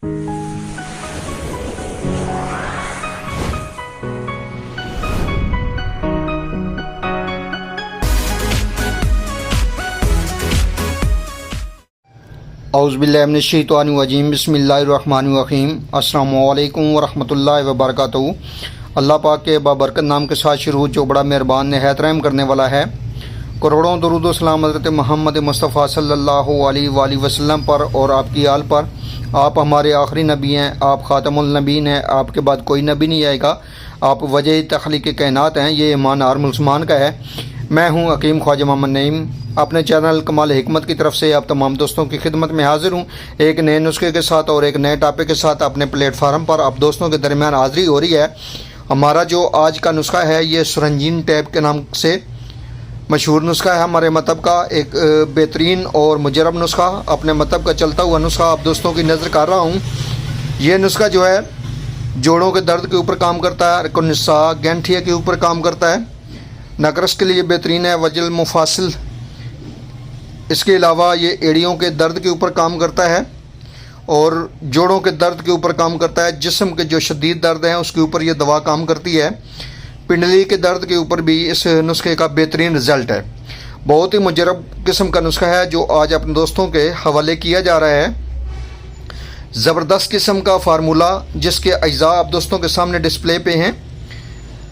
औज़ुबिल्लाहिमिनश्शैतानिर्रजीम बिस्मिल्लाहिर्रहमानिर्रहीम अस्सलामुअलैकुम वरहमतुल्लाहि वबरकातुहू। अल्लाह पाक के बाबरकत नाम के साथ शुरू जो बड़ा मेहरबान निहायत रहम करने वाला है। करोड़ों दरूद व सलाम हज़रत मोहम्मद मुस्तफ़ा सल्लल्लाहु अलैहि वसल्लम पर और आपकी आल पर। आप हमारे आखिरी नबी हैं, आप ख़ातमुल नबीन हैं, आपके बाद कोई नबी नहीं आएगा। आप वजह तख्लीक़ कायनात हैं। ये ईमान हर मुसलमान का है। मैं हूँ हकीम ख्वाजा मोहम्मद नईम, अपने चैनल कमाल हिकमत की तरफ से आप तमाम दोस्तों की खिदमत में हाजिर हूँ एक नए नुस्खे के साथ और एक नए टॉपिक के साथ। अपने प्लेटफार्म पर आप दोस्तों के दरमियान हाज़िरी हो रही है। हमारा जो आज का नुस्खा है ये सुरंजीन टैप के नाम से मशहूर नुस्खा है। हमारे मतलब का एक बेहतरीन और मुजरब नुस्खा, अपने मतलब का चलता हुआ नुस्खा आप दोस्तों की नज़र कर रहा हूँ। ये नुस्खा जो है जोड़ों के दर्द के ऊपर काम करता है, निसा गैंठिया के ऊपर काम करता है, नकरस के लिए बेहतरीन है, वजल मुफासिल। इसके अलावा ये एड़ियों के दर्द के ऊपर काम करता है और जोड़ों के दर्द के ऊपर काम करता है। जिस्म के जो शदीद दर्द हैं उसके ऊपर ये दवा काम करती है। पिंडली के दर्द के ऊपर भी इस नुस्खे का बेहतरीन रिज़ल्ट है। बहुत ही मुजरब किस्म का नुस्खा है जो आज अपने दोस्तों के हवाले किया जा रहा है। ज़बरदस्त किस्म का फार्मूला जिसके अज्जा आप दोस्तों के सामने डिस्प्ले पे हैं।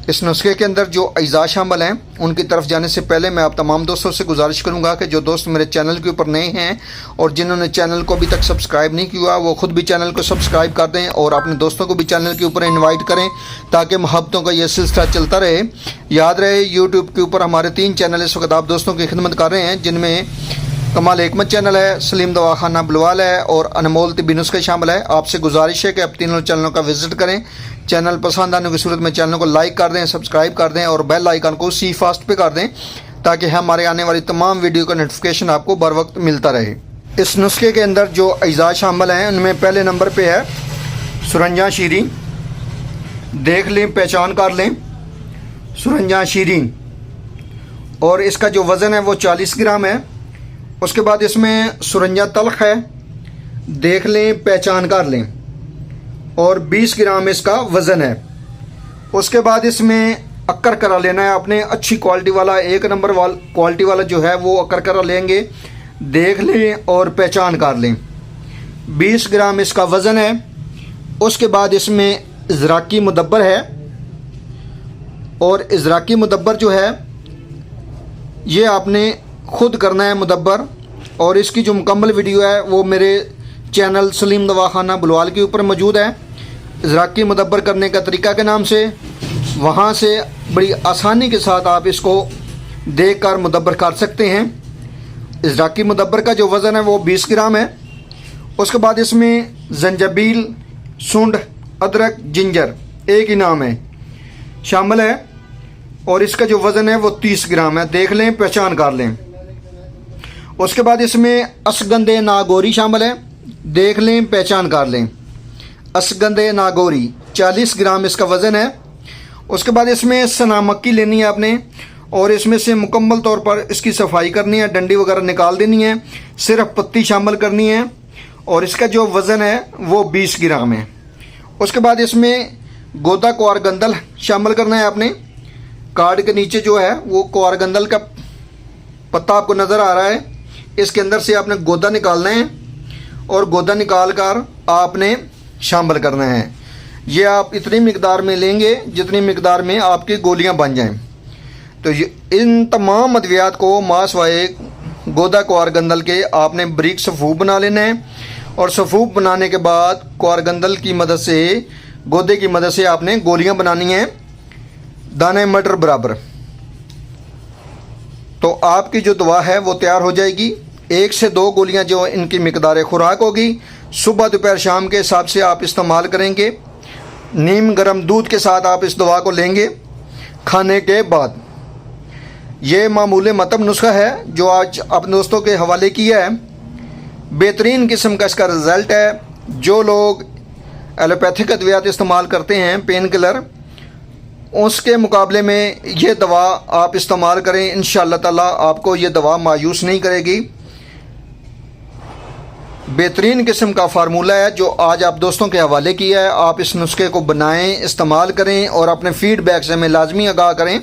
इस नुस्खे के अंदर जो अज्जा शामिल हैं उनकी तरफ जाने से पहले मैं आप तमाम दोस्तों से गुजारिश करूंगा कि जो दोस्त मेरे चैनल के ऊपर नए हैं और जिन्होंने चैनल को अभी तक सब्सक्राइब नहीं किया वो ख़ुद भी चैनल को सब्सक्राइब कर दें और अपने दोस्तों को भी चैनल के ऊपर इनवाइट करें ताकि मोहब्बतों का ये सिलसिला चलता रहे। याद रहे यूट्यूब के ऊपर हमारे 3 चैनल इस वक्त आप दोस्तों की खिदमत कर रहे हैं, जिनमें कमाल हिकमत चैनल है, सलीम दवाखाना बुलवाल है और अनमोल तिब्बी नुस्खे शामिल है। आपसे गुजारिश है कि आप तीनों चैनलों का विजिट करें। चैनल पसंद आने की सूरत में चैनल को लाइक कर दें, सब्सक्राइब कर दें और बेल आइकन को सी फास्ट पे कर दें ताकि हमारे आने वाली तमाम वीडियो का नोटिफिकेशन आपको बर वक्त मिलता रहे। इस नुस्खे के अंदर जो अज्जा शामिल हैं उनमें पहले नंबर पे है सुरंजा शीरी। देख लें, पहचान कर लें सुरंजा शीरी। और इसका जो वज़न है वो 40 ग्राम है। उसके बाद इसमें सुरंजा तल्ख है, देख लें, पहचान कर लें, और 20 ग्राम इसका वज़न है। उसके बाद इसमें अक्कर करा लेना है आपने, अच्छी क्वालिटी वाला, 1 नंबर क्वालिटी वाला जो है वो अक्कर करा लेंगे। देख लें और पहचान कर लें, 20 ग्राम इसका वज़न है। उसके बाद इसमें इज़राकी मुदब्बर है और इज़राकी मुदब्बर जो है ये आपने ख़ुद करना है मुदब्बर। और इसकी जो मुकम्मल वीडियो है वो मेरे चैनल सलीम दवाखाना बुलवाल के ऊपर मौजूद है, इज़राकी मुदब्बर करने का तरीका के नाम से। वहाँ से बड़ी आसानी के साथ आप इसको देख कर मुदब्बर कर सकते हैं। इज़राकी मुदब्बर का जो वज़न है वो 20 ग्राम है। उसके बाद इसमें जंजबील, सूंड, अदरक, जिंजर, एक ही नाम है, शामिल है और इसका जो वज़न है वो 30 ग्राम है। देख लें, पहचान कर लें। उसके बाद इसमें असगंदे नागौरी शामिल है, देख लें, पहचान कर लें। असगंदे नागौरी 40 ग्राम इसका वज़न है। उसके बाद इसमें सना मक्की लेनी है आपने और इसमें से मुकम्मल तौर पर इसकी सफाई करनी है, डंडी वगैरह निकाल देनी है, सिर्फ पत्ती शामिल करनी है और इसका जो वज़न है वो 20 ग्राम है। उसके बाद इसमें गोदा क्वारगंदल शामिल करना है आपने। कार्ड के नीचे जो है वो क्वारगंदल का पत्ता आपको नज़र आ रहा है, इसके अंदर से आपने गोदा निकालना है और गोदा निकाल कर आपने शामिल करना है। ये आप इतनी मिकदार में लेंगे जितनी मिकदार में आपकी गोलियां बन जाएं। तो इन तमाम अद्वियात को मास वाए गोदा क्वारगंदल के आपने बारीक सफ़ूफ बना लेना है और सफ़ूफ बनाने के बाद क्वारगंदल की मदद से, गोदे की मदद से आपने गोलियां बनानी हैं दाने मटर बराबर। तो आपकी जो दवा है वो तैयार हो जाएगी। 1 से 2 गोलियां जो इनकी मिकदार खुराक होगी, सुबह दोपहर शाम के हिसाब से आप इस्तेमाल करेंगे। नीम गर्म दूध के साथ आप इस दवा को लेंगे खाने के बाद। ये मामूले मतब नुस्खा है जो आज अपने दोस्तों के हवाले किया है। बेहतरीन किस्म का इसका रिज़ल्ट है। जो लोग एलोपैथिक अद्वियात इस्तेमाल करते हैं, पेन किलर, उसके मुकाबले में ये दवा आप इस्तेमाल करें, इंशाअल्लाह ताला आपको ये दवा मायूस नहीं करेगी। बेहतरीन किस्म का फार्मूला है जो आज आप दोस्तों के हवाले किया है। आप इस नुस्खे को बनाएं, इस्तेमाल करें और अपने फीडबैक से हमें लाजमी आगाह करें।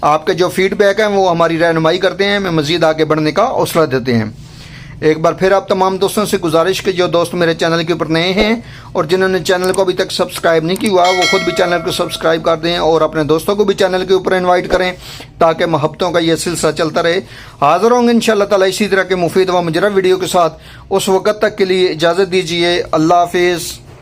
आपके जो फीडबैक हैं वो हमारी रहनुमाई करते हैं, हमें मज़ीद आगे बढ़ने का हौसला देते हैं। एक बार फिर आप तमाम दोस्तों से गुजारिश कि जो दोस्त मेरे चैनल के ऊपर नए हैं और जिन्होंने चैनल को अभी तक सब्सक्राइब नहीं किया वो खुद भी चैनल को सब्सक्राइब कर दें और अपने दोस्तों को भी चैनल के ऊपर इनवाइट करें ताकि मोहब्बतों का ये सिलसिला चलता रहे। हाज़िर होंगे इंशाअल्लाह ताला इसी तरह के मुफीद व मुजरब वीडियो के साथ। उस वक़्त तक के लिए इजाज़त दीजिए। अल्लाह हाफिज़।